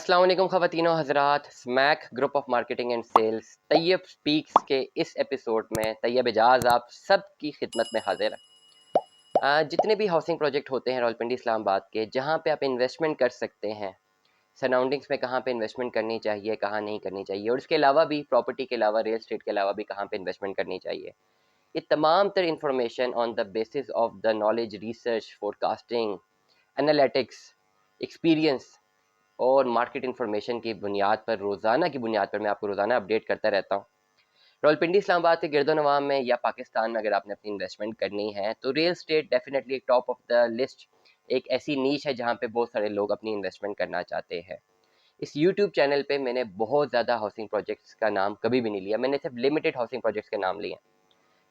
अस्सलाम वालेकुम ख़वातीनो हज़रात। Smack group of marketing and sales Tayyab speaks के इस एपिसोड में तैयब एजाज आप सब की खिदमत में हाजिर है। जितने भी हाउसिंग प्रोजेक्ट होते हैं रावलपिंडी इस्लामाबाद के, जहाँ पे आप इन्वेस्टमेंट कर सकते हैं, सराउंडिंग्स में कहाँ पे इन्वेस्टमेंट करनी चाहिए, कहाँ नहीं करनी चाहिए, और इसके अलावा भी प्रॉपर्टी के अलावा रियल स्टेट के अलावा भी कहाँ पे इन्वेस्टमेंट करनी चाहिए, ये तमाम तर information on the basis of the knowledge, research, forecasting, analytics, experience और मार्केट इन्फॉर्मेशन की बुनियाद पर, रोज़ाना की बुनियाद पर मैं आपको रोज़ाना अपडेट करता रहता हूँ। रावलपिंडी इस्लामाबाद के गिरदोनवाम में या पाकिस्तान में अगर आपने अपनी इन्वेस्टमेंट करनी है तो real estate definitely top of the list एक ऐसी नीश है जहाँ पे बहुत सारे लोग अपनी इन्वेस्टमेंट करना चाहते हैं। इस यूट्यूब चैनल पे मैंने बहुत ज़्यादा हाउसिंग प्रोजेक्ट्स का नाम कभी भी नहीं लिया, मैंने सिर्फ लिमिटेड हाउसिंग प्रोजेक्ट्स के नाम लिए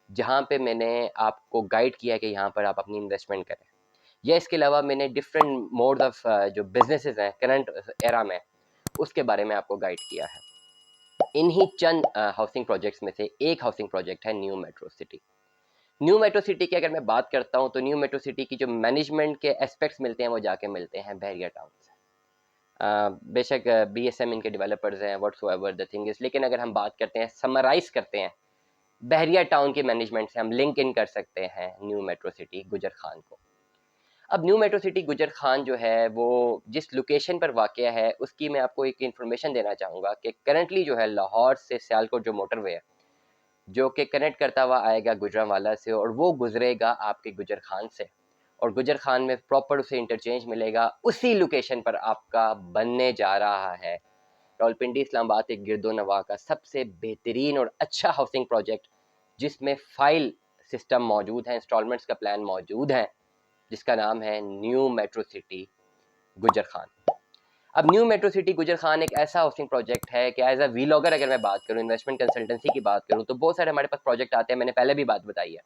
जहाँ पे मैंने आपको गाइड किया कि यहाँ पर आप अपनी इन्वेस्टमेंट करें, या इसके अलावा मैंने डिफरेंट मोड ऑफ जो बिजनेसेस हैं करंट एरा में, उसके बारे में आपको गाइड किया है। इन्हीं चंद हाउसिंग प्रोजेक्ट्स में से एक हाउसिंग प्रोजेक्ट है new metro city. New metro city की अगर मैं बात करता हूँ तो न्यू मेट्रो सिटी की जो मैनेजमेंट के एस्पेक्ट्स मिलते हैं वो जाके मिलते हैं बहरिया टाउन से। बेशक BSM इनके डेवलपर्स हैं, व्हाट्सओएवर द थिंग इज, लेकिन अगर हम बात करते हैं, समराइज करते हैं, बहरिया टाउन की मैनेजमेंट से हम लिंक इन कर सकते हैं new metro city Gujar Khan को। अब new metro city Gujar Khan जो है वो जिस लोकेशन पर वाक़या है उसकी मैं आपको एक इन्फॉर्मेशन देना चाहूँगा कि करंटली जो है लाहौर से सियालकोट जो मोटरवे है, जो कि कनेक्ट करता हुआ आएगा गुजरांवाला से, और वो गुजरेगा आपके गुजर खान से, और गुजर खान में प्रॉपर उसे इंटरचेंज मिलेगा, उसी लोकेशन पर आपका बनने जा रहा है रावलपिंडी इस्लामाबाद के गिरदो नवा का सबसे बेहतरीन और अच्छा हाउसिंग प्रोजेक्ट, जिसमें फाइल सिस्टम मौजूद है, इंस्टॉलमेंट्स का प्लान मौजूद है, जिसका नाम है new metro city Gujar Khan. अब new metro city Gujar Khan एक ऐसा हाउसिंग प्रोजेक्ट है कि एज अ वीलॉगर अगर मैं बात करूं, इन्वेस्टमेंट कंसल्टेंसी की बात करूं, तो बहुत सारे हमारे पास प्रोजेक्ट आते हैं, मैंने पहले भी बात बताई है,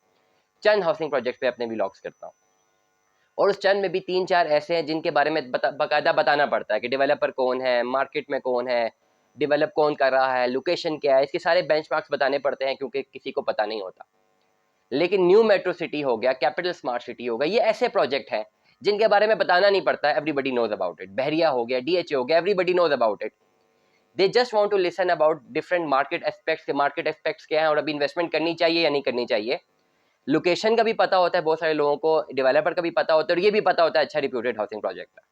चंद हाउसिंग प्रोजेक्ट पे अपने वीलॉग्स करता हूँ, और उस चंद में भी 3-4 ऐसे हैं जिनके बारे में बाकायदा बताना पड़ता है कि डेवलपर कौन है, मार्केट में कौन है, डेवलप कौन कर रहा है, लोकेशन क्या है, इसके सारे बेंचमार्क्स बताने पड़ते हैं क्योंकि किसी को पता नहीं होता। लेकिन न्यू मेट्रो सिटी हो गया, कैपिटल स्मार्ट सिटी हो गया, ये ऐसे प्रोजेक्ट हैं जिनके बारे में बताना नहीं पड़ता है, एवरीबडी नोज अबाउट इट। बहरिया हो गया, DHA हो गया, everybody knows about it. They just want to listen about different market aspects के, मार्केट एस्पेक्ट्स क्या है और अभी इन्वेस्टमेंट करनी चाहिए या नहीं करनी चाहिए। लोकेशन का भी पता होता है बहुत सारे लोगों को, डेवलपर का भी पता होता है, और ये भी पता होता है अच्छा रिप्यूटेड हाउसिंग प्रोजेक्ट है।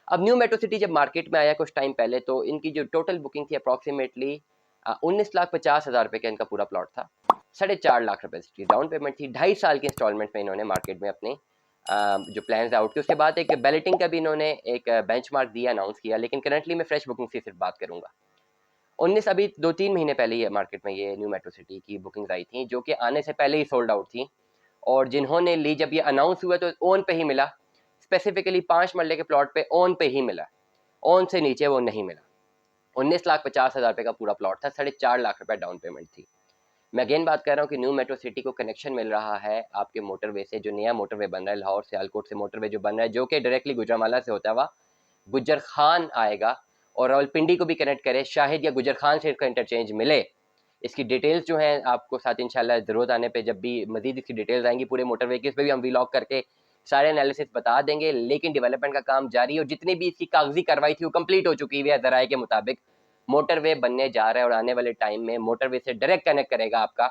अब न्यू मेट्रो सिटी जब मार्केट में आया कुछ टाइम पहले, तो इनकी जो टोटल बुकिंग थी अप्रॉक्सीमेटली 19,50,000 रुपये का इनका पूरा प्लॉट था। 4.5 लाख रुपए इसकी डाउन पेमेंट थी, 2.5 साल की इंस्टॉलमेंट में इन्होंने मार्केट में अपने जो प्लान्स आउट किए। उसके बाद एक बैलेटिंग का भी इन्होंने एक बेंचमार्क दिया, अनाउंस किया, लेकिन करंटली मैं फ्रेश बुकिंग से सिर्फ बात करूंगा। 19 अभी 2-3 महीने पहले ही मार्केट में ये न्यू मेट्रो सिटी की बुकिंग्स आई थी, जो कि आने से पहले ही सोल्ड आउट थी, और जिन्होंने ली, जब ये अनाउंस हुआ तो ओन पे ही मिला, स्पेसिफिकली 5 मरले के प्लॉट पे ओन पे ही मिला, ओन से नीचे वो नहीं मिला। 19,50,000 रुपये का पूरा प्लॉट था, 4.5 लाख रुपये डाउन पेमेंट थी। मैं अगेन बात कर रहा हूँ कि न्यू मेट्रो सिटी को कनेक्शन मिल रहा है आपके मोटरवे से, जो नया मोटरवे बन रहा है, लाहौर सियालकोट से मोटरवे जो बन रहा है, जो कि डायरेक्टली गुजरांवाला से होता हुआ गुजर खान आएगा और रावलपिंडी को भी कनेक्ट करे, शाहिद या गुजर खान से इसका इंटरचेंज मिले। इसकी डिटेल्स जो हैं आपको साथ इंशाल्लाह ज़रूरत आने पे, जब भी मजीद इसकी डिटेल्स आएंगी पूरे मोटरवे की, इस पर भी हम व्लॉग करके सारे एनालिसिस बता देंगे। लेकिन डेवलपमेंट का काम जारी है, और जितनी भी इसकी कागजी कार्रवाई थी वो कंप्लीट हो चुकी है ज़राए के मुताबिक। मोटरवे बनने जा रहा है, और आने वाले टाइम में मोटरवे से डायरेक्ट कनेक्ट करेगा आपका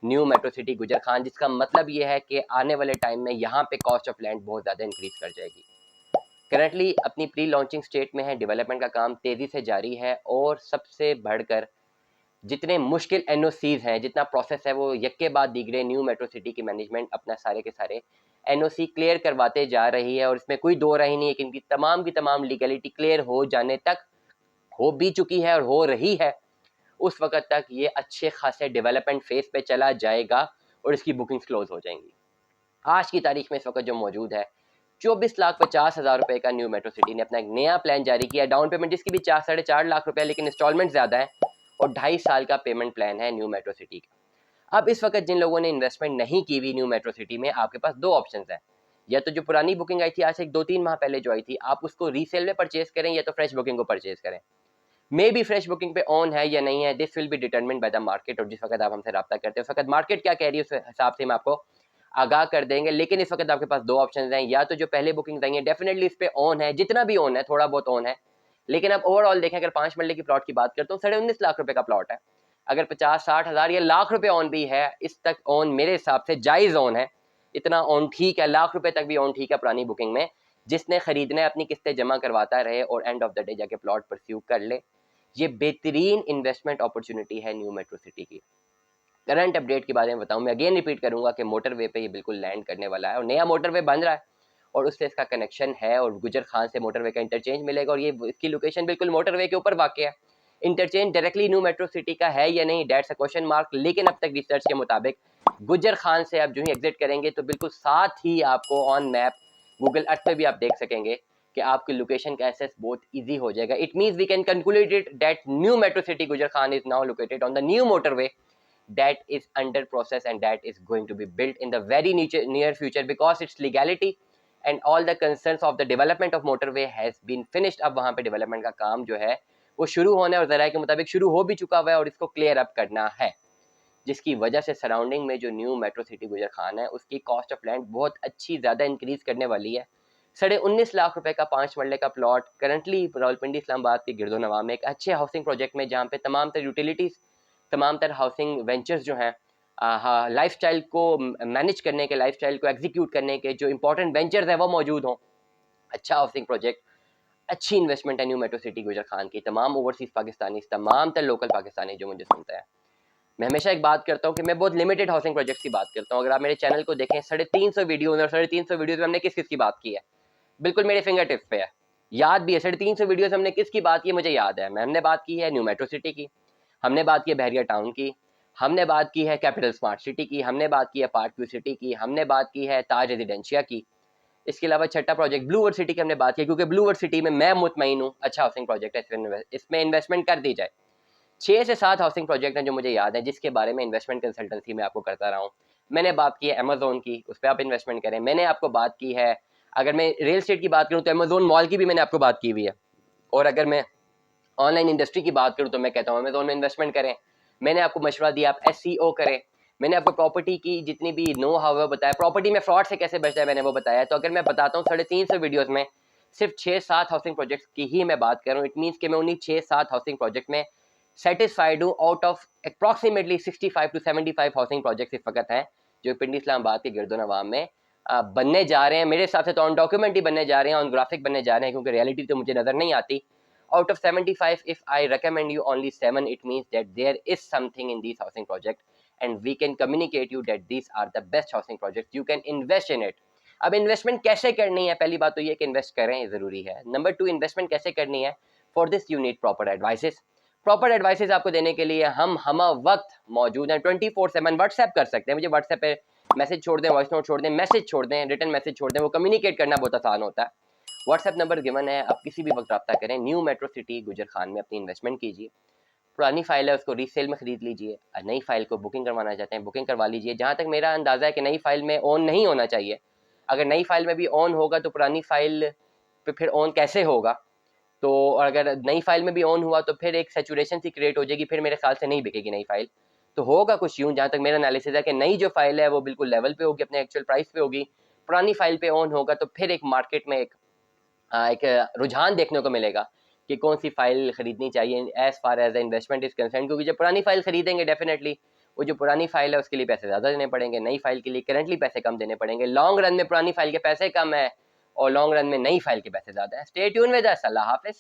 new metro city Gujar Khan, जिसका मतलब ये है कि आने वाले टाइम में यहाँ पे कॉस्ट ऑफ लैंड बहुत ज़्यादा इंक्रीज कर जाएगी। करंटली अपनी प्री लॉन्चिंग स्टेट में है, डेवलपमेंट का काम तेज़ी से जारी है, और सबसे बढ़कर जितने मुश्किल NOCs हैं, जितना प्रोसेस है, वो यक के बाद दीगरे न्यू मेट्रो सिटी की मैनेजमेंट अपना सारे के सारे NOC क्लियर करवाते जा रही है, और इसमें कोई दो राय नहीं है कि इनकी तमाम की तमाम लीगलिटी क्लियर हो जाने तक, हो भी चुकी है और हो रही है, उस वक्त तक ये अच्छे खासे डेवलपमेंट फेज पे चला जाएगा और इसकी बुकिंग्स क्लोज हो जाएंगी। आज की तारीख में इस वक्त जो मौजूद है, 24,50,000 रुपये का न्यू मेट्रो सिटी ने अपना एक नया प्लान जारी किया, डाउन पेमेंट जिसकी भी 4-4.5 लाख रुपये, लेकिन इंस्टॉलमेंट ज़्यादा है, और 2.5 साल का पेमेंट प्लान है न्यू मेट्रो सिटी का। अब इस वक्त जिन लोगों ने इन्वेस्टमेंट नहीं की हुई न्यू मेट्रो सिटी में, आपके पास दो ऑप्शन हैं, या तो जो पुरानी बुकिंग आई थी आज से 2-3 माह पहले जो आई थी, आप उसको रीसेल में परचेज करें, या तो फ्रेश बुकिंग को परचेज करें। मे बी फ्रेश बुकिंग पे ऑन है या नहीं है, this will be determined by the market, और जिस वक्त आप हमसे रब्ता करते हैं उस वक्त मार्केट क्या कह रही है उस हिसाब से हम आपको आगाह कर देंगे। लेकिन इस वक्त आपके पास दो ऑप्शन हैं, या तो जो पहले बुकिंग आई है डेफिनेटली इस पे ऑन है, जितना भी ऑन है थोड़ा बहुत ऑन है, लेकिन अब ओवरऑल देखें, अगर 5 मरले की प्लॉट की बात करता हूँ, 19.5 लाख रुपए का प्लॉट है। अगर 50-60 हज़ार या लाख रुपए ऑन भी है, इस तक ऑन मेरे हिसाब से जायज़ ऑन है, इतना ऑन ठीक है, लाख रुपए तक भी ऑन ठीक है पुरानी बुकिंग में। जिसने खरीदना है अपनी किस्तें जमा करवाता रहे और एंड ऑफ द डे जाके प्लॉट परस्यू कर ले। ये बेहतरीन इन्वेस्टमेंट अपॉर्चुनिटी है न्यू मेट्रो सिटी की। करंट अपडेट के बारे में बताऊं, मैं अगेन रिपीट करूंगा कि मोटरवे पे ये बिल्कुल लैंड करने वाला है और नया मोटरवे बन रहा है और उससे इसका कनेक्शन है और गुजर खान से मोटरवे का इंटरचेंज मिलेगा और ये इसकी लोकेशन बिल्कुल मोटरवे के ऊपर वाक़ है। Interchange directly new metro city का है या नहीं, डेट्स अ क्वेश्चन मार्क, लेकिन अब तक रिसर्च के मुताबिक गुजर खान से आप जो ही एग्जिट करेंगे तो बिल्कुल साथ ही आपको ऑन मैप गूगल अर्थ पे भी आप देख सकेंगे कि आपकी लोकेशन का एक्सेस बहुत इजी हो जाएगा। It means we can conclude it that new metro city Gujar Khan is now located on the new motorway that is under process and that is going to be built in the very near future because its legality and all the concerns of the development of motorway has been finished। अब वहाँ पे development का काम जो है वो शुरू होने और ज़राए के मुताबिक शुरू हो भी चुका हुआ है और इसको क्लियर अप करना है, जिसकी वजह से सराउंडिंग में जो new metro city Gujar Khan है उसकी कॉस्ट ऑफ लैंड बहुत अच्छी ज़्यादा इंक्रीज़ करने वाली है। 19.5 लाख रुपए का 5 मरले का प्लॉट करंटली रावलपिंडी इस्लामाबाद के गिरदोनवा में एक अच्छे हाउसिंग प्रोजेक्ट में, जहाँ पे तमाम तर यूटिलिटीज़, तमाम तर हाउसिंग वेंचर्स जो हैं, लाइफस्टाइल को मैनेज करने के, लाइफस्टाइल को एग्जीक्यूट करने के जो इंपॉर्टेंट वेंचर्स हैं वो मौजूद हों। अच्छा हाउसिंग प्रोजेक्ट, अच्छी इन्वेस्टमेंट है new metro city Gujar Khan की। तमाम ओवरसीज़ पाकिस्तानी, तमाम तर लोकल पाकिस्तानी जो मुझे सुनते हैं, मैं हमेशा एक बात करता हूँ कि मैं बहुत लिमिटेड हाउसिंग प्रोजेक्ट्स की बात करता हूँ। अगर आप मेरे चैनल को देखें, 350 वीडियो और 350 वीडियोज़ में हमने किस किस की बात की है, बिल्कुल मेरे फिंगर टिप्स पे है, याद भी है। 350 वीडियोज़ हमने किसकी बात की है मुझे याद है। हमने बात की है न्यू मेट्रो सिटी की, हमने बात की है बहरिया टाउन की, हमने बात की है कैपिटल स्मार्ट सिटी की, हमने बात की है पार्क व्यू सिटी की, हमने बात की है ताज रेजिडेंशिया की। इसके अलावा छठा प्रोजेक्ट ब्लू वर्ल्ड सिटी की हमने बात की, क्योंकि ब्लू वर्ल्ड सिटी में मैं मुतमईन हूँ, अच्छा हाउसिंग प्रोजेक्ट है, इसमें इन्वेस्टमेंट कर दी जाए। 6 से 7 हाउसिंग प्रोजेक्ट हैं जो मुझे याद है जिसके बारे में इन्वेस्टमेंट कंसल्टेंसी में आपको करता रहा हूँ। मैंने बात की है अमेजोन की, उस पर आप इन्वेस्टमेंट करें। मैंने आपको बात की है, अगर मैं रियल एस्टेट की बात करूँ तो अमेजोन मॉल की भी मैंने आपको बात की हुई है, और अगर मैं ऑनलाइन इंडस्ट्री की बात करूँ तो मैं कहता हूँ अमेजोन में इन्वेस्टमेंट करें। मैंने आपको मशवरा दिया आप SEO करें। मैंने आपको प्रॉपर्टी की जितनी भी नो हाउ बताया, प्रॉपर्टी में फ्रॉड से कैसे बचना है मैंने वो बताया। तो अगर मैं बताता हूँ 350 वीडियोस में सिर्फ 6-7 हाउसिंग प्रोजेक्ट्स की ही मैं बात करूँ, इट मीन्स कि मैं उन्हीं 6-7 हाउसिंग प्रोजेक्ट में सेटिस्फाइड हूँ out of approximately 65 to 75 housing project इस वक्त हैं जो पिंडी इस्लामाबाद के गिरदोनवाम में बनने जा रहे हैं। मेरे हिसाब से तो ऑन डॉक्यूमेंट ही बनने जा रहे हैं, ऑन ग्राफिक बनने जा रहे हैं, क्योंकि रियलिटी तो मुझे नज़र नहीं आती। Out of 75, if I recommend you only 7, it means that there is something in these housing project and we can communicate you that these are the best housing projects. You can invest in it. अब investment कैसे करनी है, पहली बात तो ये कि invest करें ज़रूरी है। नंबर 2, इन्वेस्टमेंट कैसे करनी है, for this you need proper advices. Proper advices आपको देने के लिए हम वक्त मौजूद हैं, 24/7 व्हाट्सएप कर सकते हैं। मुझे व्हाट्सएप पे मैसेज छोड़ दें, वॉइस नोट छोड़ दें, मैसेज छोड़ दें, रिटन मैसेज छोड़ दें, वो कम्युनिकेट करना बहुत आसान होता है। व्हाट्सएप नंबर गिवन है, आप किसी भी वक्त रब्ता करें। New metro city Gujar Khan में अपनी इन्वेस्टमेंट कीजिए। पुरानी फाइल है उसको रीसेल में ख़रीद लीजिए, नई फाइल को बुकिंग करवाना चाहते हैं बुकिंग करवा लीजिए। जहाँ तक मेरा अंदाज़ा है कि नई फाइल में ऑन नहीं होना चाहिए, अगर नई फाइल में भी ऑन होगा तो पुरानी फाइल पे फिर ऑन कैसे होगा। तो अगर नई फाइल में भी ऑन हुआ तो फिर एक सैचुरेशन सी क्रिएट हो जाएगी, फिर मेरे ख्याल से नहीं बिकेगी नई फाइल। तो होगा कुछ यूँ, जहाँ तक मेरा एनालिसिस है कि नई जो फाइल है वो बिल्कुल लेवल पे होगी, अपने एक्चुअल प्राइस पे होगी। पुरानी फाइल पे ऑन होगा तो फिर एक मार्केट में एक रुझान देखने को मिलेगा कि कौन सी फाइल खरीदनी चाहिए as far as the investment is concern. क्योंकि जब पुरानी फाइल खरीदेंगे डेफिनेटली वो जो पुरानी फाइल है उसके लिए पैसे ज़्यादा देने पड़ेंगे, नई फाइल के लिए करंटली पैसे कम देने पड़ेंगे। लॉन्ग रन में पुरानी फाइल के पैसे कम है और लॉन्ग रन में नई फाइल के पैसे ज़्यादा है। Stay tune with us. अल्लाह हाफिज़।